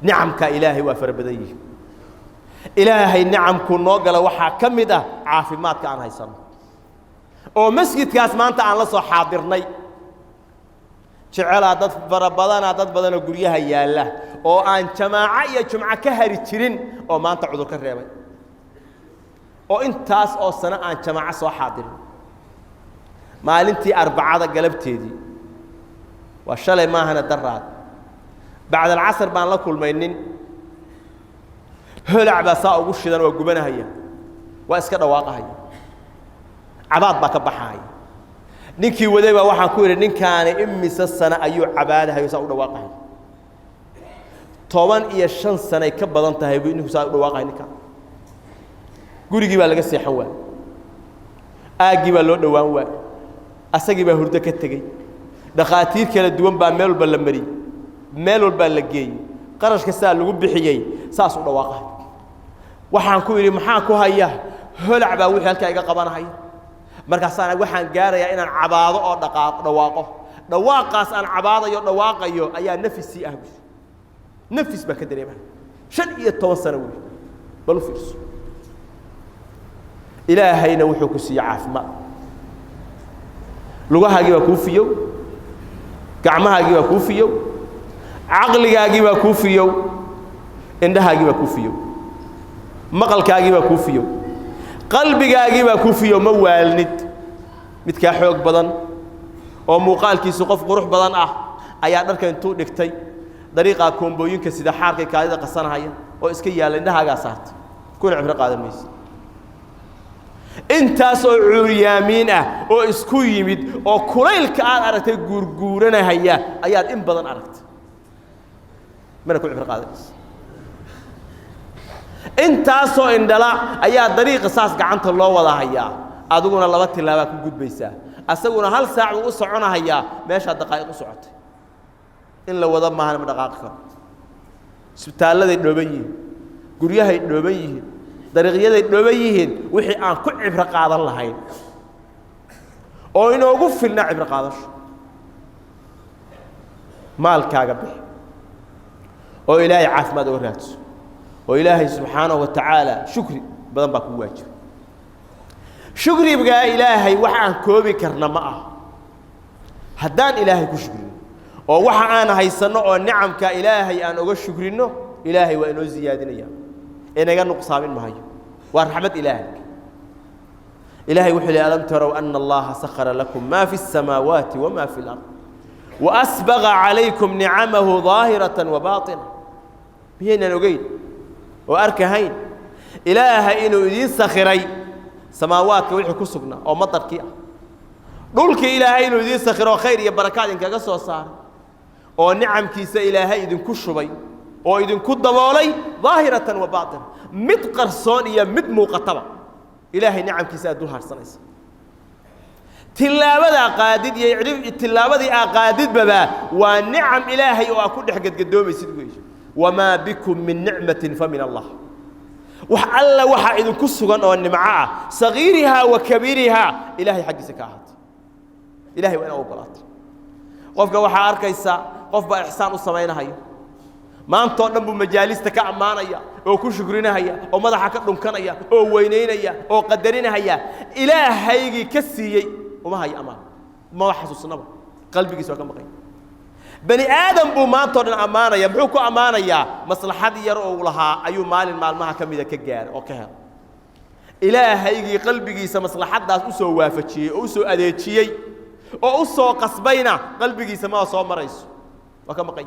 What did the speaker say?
نعمك إلهي وافر بديه إلهي نعم كنوغل وحا كمده عافمات كان هيسن oo masjidkaas maanta aan la soo xaadirnay jecela dad dad badan oo guryaha yaala oo aan jamaaca iyo jumca ka hari jirin oo maanta cudur ka reebay oo intaas oo sana aan jamaaca soo xaadirin maalintii arbacada galabteedii waa shalay ma ahana daraad بعد العصر بان لا kulmaynin holac ba saa ugu shidan oo gubanahaya waa iska dhawaaqahay cabaad ba ka baxay ninkii waday baa waxaan ku yiri ninkaan imisa sana ayuu cabaadahay saa u dhawaaqahay 15 sano ka badan tahay buu inuu saa u dhawaaqahay ninkaan gurigii baa laga seexan waa aagi baa loo dhawaan waa asagii baa hurdo ka tagay dhaqaatiir kala duwan baa meel walba la mariyay meel walba la geeyay qarashka saa lagu bixiyay saas u dhawaaqay waxaan ku yiri maxaa ku haya holac baa wixii halka iga qabanahay markaas aan waxaan gaarayaa inaan cabaado oo dhawaaqo dhawaaqaas aan cabaadayo dhawaaqayo ayaa nafsi ah nafis ba ka dareemay 15 sano weey bal fiirso ilaahayna wuxuu ku siiyay caafimaad lugahaagi waa ku fiyo gacmahaagi waa ku fiyo aqligaagi waa ku fiyo indhahaagi waa ku fiyo maqalkaagi waa ku fiyo qalbigaagi waa ku fiyo ma waalnid mid ka xoog badan oo muuqaalkiisu qof qurux badan ah ayaa dharka intuu dhigtay dariiqa koombooyinka sida xaarka kaadida qasanahaya oo iska yaala indhahaaga saartay kuna cibro qaadan maysid intaas oo cuuriyaamin ah oo isku yimid oo kulaylka aad aragtay guurguuranahaya ayaad in badan aragtay mana ku cibro qaadanaysid intaasoo indhala ayaa dariiqa saas gacanta loo wada hayaa adiguna laba tilaaba ku gudbaysaa asaguna hal saac uu soconayaa meesha daqiiqo u socotay in la wada maahan ma dhaqaaqi karo isbitaaladay dhooban yihiin guryahay dhooban yihiin dariiqyaday dhooban yihiin wixii aan ku cibro qaadan lahayn oo inoogu filna cibro qaadasho maalkaaga bixi oo ilaahay caafimaad oo raadso وإلهي سبحانه وتعالى شكري بدن باكو واجب شكري بقى إلهي وحان كوبي كرنا معه هدان إلهي كشكري ووحان هيسنو نعم كإلهي أن أقول شكرينه إلهي وإنه زيادين إياه إنا قال نقصامين مهي ورحمة إلهي إلهي وحلي ألم تروا أن الله سخر لكم ما في السماوات وما في الأرض وأسبغ عليكم نعمه ظاهرة وباطنة بينا نقيد وأركهين إلهي إنه يدين سخري سماوات وحي كسقنا أو مطر كيا دولك إلهي إنه يدين سخر وخير يا بركات إنك قصوا صار أو نعم كيس إلهي إذن كشبي أو إذن كدبالي ظاهرة وباطنة مد قرصان يا مد موقتبة إلهي نعم كيس أدول هرسانيس تلاوة قادد يعرف تلاوة قادد بابا ونعم إلهي وأكون حق قدومي سيدويش وما بكم من نعمة فمن الله وحلا وحا إذن كسغان أو النمعاء صغيرها وكبيرها إلهي حق سكاهات إلهي وأنا أقولات قفك وحا أركيسا قفك إحسان السمين هاي ما أنت نبو مجالس تكا أمانا يا أو كل شكرين هيا أو ماذا حكت لهم كان يا أو وينين يا أو قدرين هيا إلهي كسي وما هي أمان ما حسوس نبا قلبي سوى كم بقي بني آدم بو ما تورن أمانة يا بحوكو أمانة يا مصلحة يرو لها أيو مال ما كم إذا كجار أو كهر إلهي قلبي سمصلحة داس أسوى وافتشي أسوى أديتشي أو أسوى قصبينا قلبي سما صوم رئيس وكم بقي